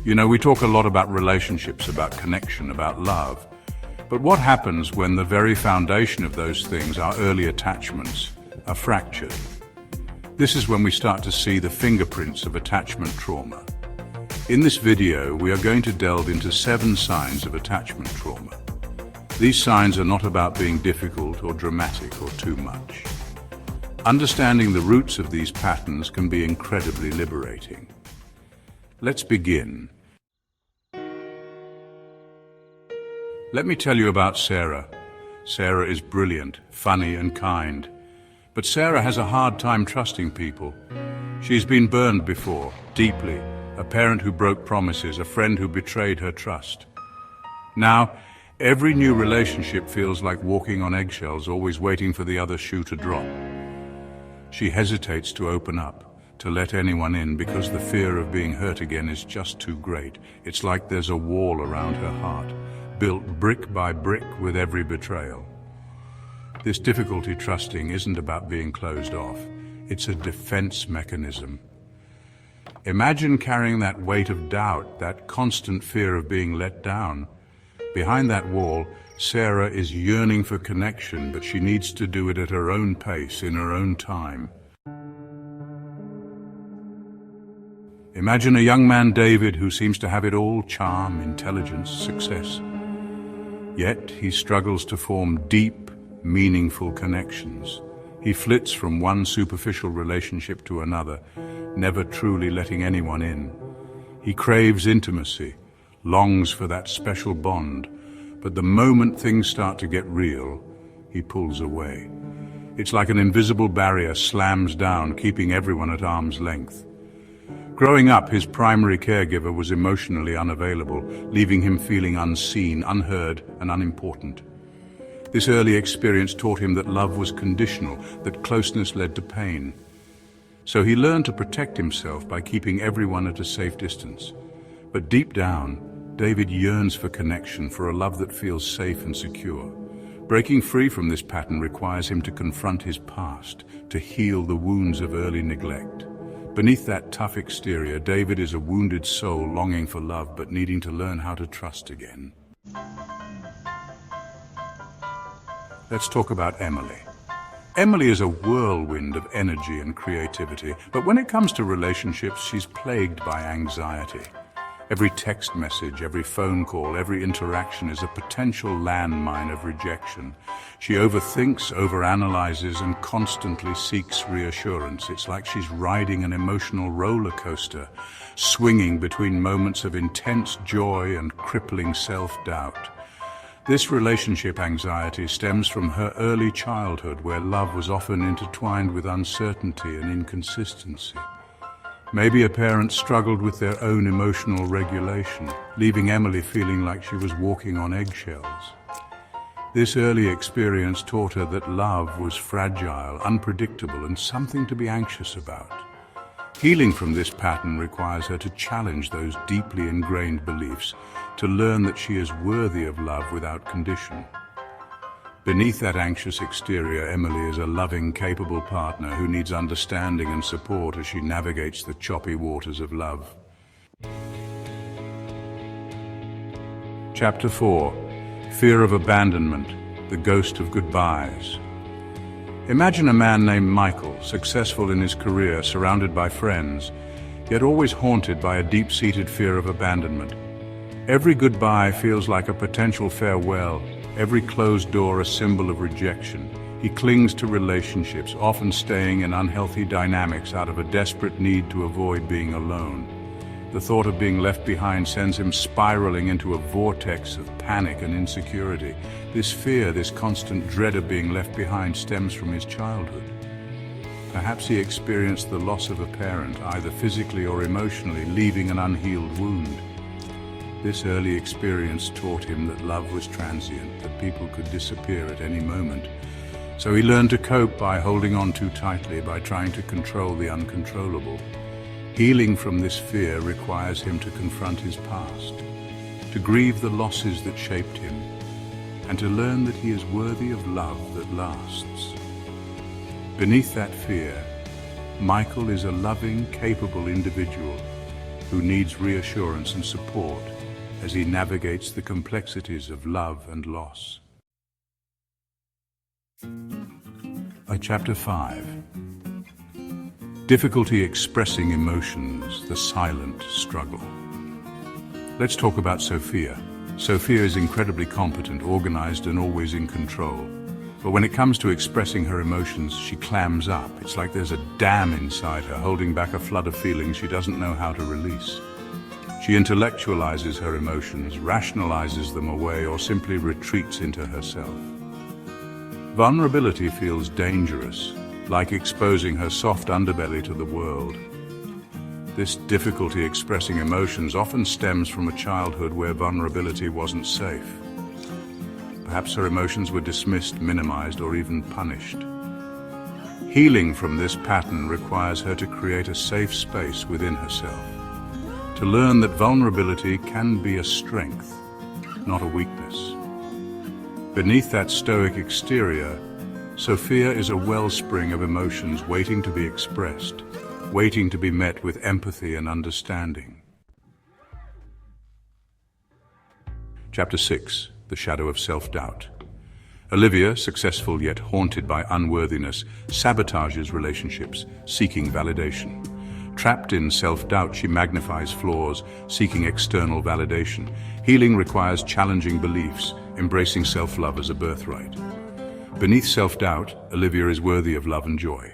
You know, we talk a lot about relationships, about connection, about love. But what happens when the very foundation of those things, our early attachments, are fractured? This is when we start to see the fingerprints of attachment trauma. In this video, we are going to delve into 7 signs of attachment trauma. These signs are not about being difficult or dramatic or too much. Understanding the roots of these patterns can be incredibly liberating. Let's begin. Let me tell you about Sarah. Sarah is brilliant, funny and kind. But Sarah has a hard time trusting people. She's been burned before, deeply. A parent who broke promises, a friend who betrayed her trust. Now, every new relationship feels like walking on eggshells, always waiting for the other shoe to drop. She hesitates to open up, to let anyone in, because the fear of being hurt again is just too great. It's like there's a wall around her heart, built brick by brick with every betrayal. This difficulty trusting isn't about being closed off. It's a defense mechanism. Imagine carrying that weight of doubt, that constant fear of being let down. Behind that wall, Sarah is yearning for connection, but she needs to do it at her own pace, in her own time. Imagine a young man, David, who seems to have it all: charm, intelligence, success. Yet he struggles to form deep, meaningful connections. He flits from one superficial relationship to another, never truly letting anyone in. He craves intimacy, longs for that special bond, but the moment things start to get real, he pulls away. It's like an invisible barrier slams down, keeping everyone at arm's length. Growing up, his primary caregiver was emotionally unavailable, leaving him feeling unseen, unheard, and unimportant. This early experience taught him that love was conditional, that closeness led to pain. So he learned to protect himself by keeping everyone at a safe distance. But deep down, David yearns for connection, for a love that feels safe and secure. Breaking free from this pattern requires him to confront his past, to heal the wounds of early neglect. Beneath that tough exterior, David is a wounded soul longing for love but needing to learn how to trust again. Let's talk about Emily. Emily is a whirlwind of energy and creativity, but when it comes to relationships, she's plagued by anxiety. Every text message, every phone call, every interaction is a potential landmine of rejection. She overthinks, overanalyzes, and constantly seeks reassurance. It's like she's riding an emotional roller coaster, swinging between moments of intense joy and crippling self-doubt. This relationship anxiety stems from her early childhood, where love was often intertwined with uncertainty and inconsistency. Maybe a parent struggled with their own emotional regulation, leaving Emily feeling like she was walking on eggshells. This early experience taught her that love was fragile, unpredictable, and something to be anxious about. Healing from this pattern requires her to challenge those deeply ingrained beliefs, to learn that she is worthy of love without condition. Beneath that anxious exterior, Emily is a loving, capable partner who needs understanding and support as she navigates the choppy waters of love. Chapter 4. Fear of Abandonment, the Ghost of Goodbyes. Imagine a man named Michael, successful in his career, surrounded by friends, yet always haunted by a deep-seated fear of abandonment. Every goodbye feels like a potential farewell, every closed door a symbol of rejection. He clings to relationships, often staying in unhealthy dynamics out of a desperate need to avoid being alone. The thought of being left behind sends him spiraling into a vortex of panic and insecurity. This fear, this constant dread of being left behind, stems from his childhood. Perhaps he experienced the loss of a parent, either physically or emotionally, leaving an unhealed wound. This early experience taught him that love was transient, that people could disappear at any moment. So he learned to cope by holding on too tightly, by trying to control the uncontrollable. Healing from this fear requires him to confront his past, to grieve the losses that shaped him, and to learn that he is worthy of love that lasts. Beneath that fear, Michael is a loving, capable individual. who needs reassurance and support as he navigates the complexities of love and loss. Chapter 5. Difficulty expressing emotions, the silent struggle. Let's talk about Sophia. Sophia is incredibly competent, organized, and always in control. But when it comes to expressing her emotions, she clams up. It's like there's a dam inside her, holding back a flood of feelings she doesn't know how to release. She intellectualizes her emotions, rationalizes them away, or simply retreats into herself. Vulnerability feels dangerous, like exposing her soft underbelly to the world. This difficulty expressing emotions often stems from a childhood where vulnerability wasn't safe. Perhaps her emotions were dismissed, minimized, or even punished. Healing from this pattern requires her to create a safe space within herself, to learn that vulnerability can be a strength, not a weakness. Beneath that stoic exterior, Sophia is a wellspring of emotions waiting to be expressed, waiting to be met with empathy and understanding. Chapter 6. The Shadow of Self-Doubt. Olivia, successful yet haunted by unworthiness, sabotages relationships, seeking validation. Trapped in self-doubt, she magnifies flaws, seeking external validation. Healing requires challenging beliefs, embracing self-love as a birthright. Beneath self-doubt, Olivia is worthy of love and joy.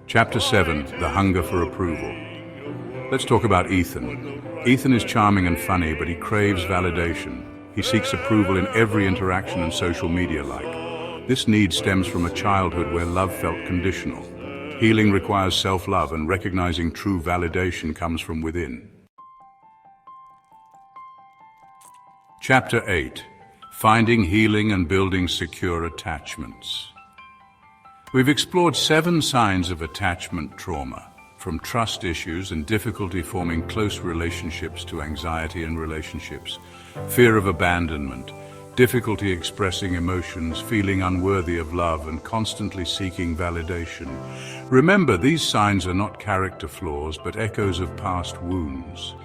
Chapter 7. The Hunger for Approval. Let's talk about Ethan. Ethan is charming and funny, but he craves validation. He seeks approval in every interaction and social media like. This need stems from a childhood where love felt conditional. Healing requires self-love, and recognizing true validation comes from within. Chapter 8. Finding healing and building secure attachments. We've explored 7 signs of attachment trauma, from trust issues and difficulty forming close relationships to anxiety in relationships, fear of abandonment, difficulty expressing emotions, feeling unworthy of love, and constantly seeking validation. Remember, these signs are not character flaws, but echoes of past wounds.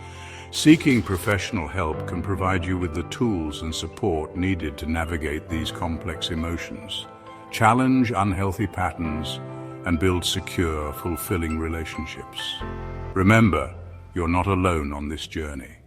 Seeking professional help can provide you with the tools and support needed to navigate these complex emotions, challenge unhealthy patterns, and build secure, fulfilling relationships. Remember, you're not alone on this journey.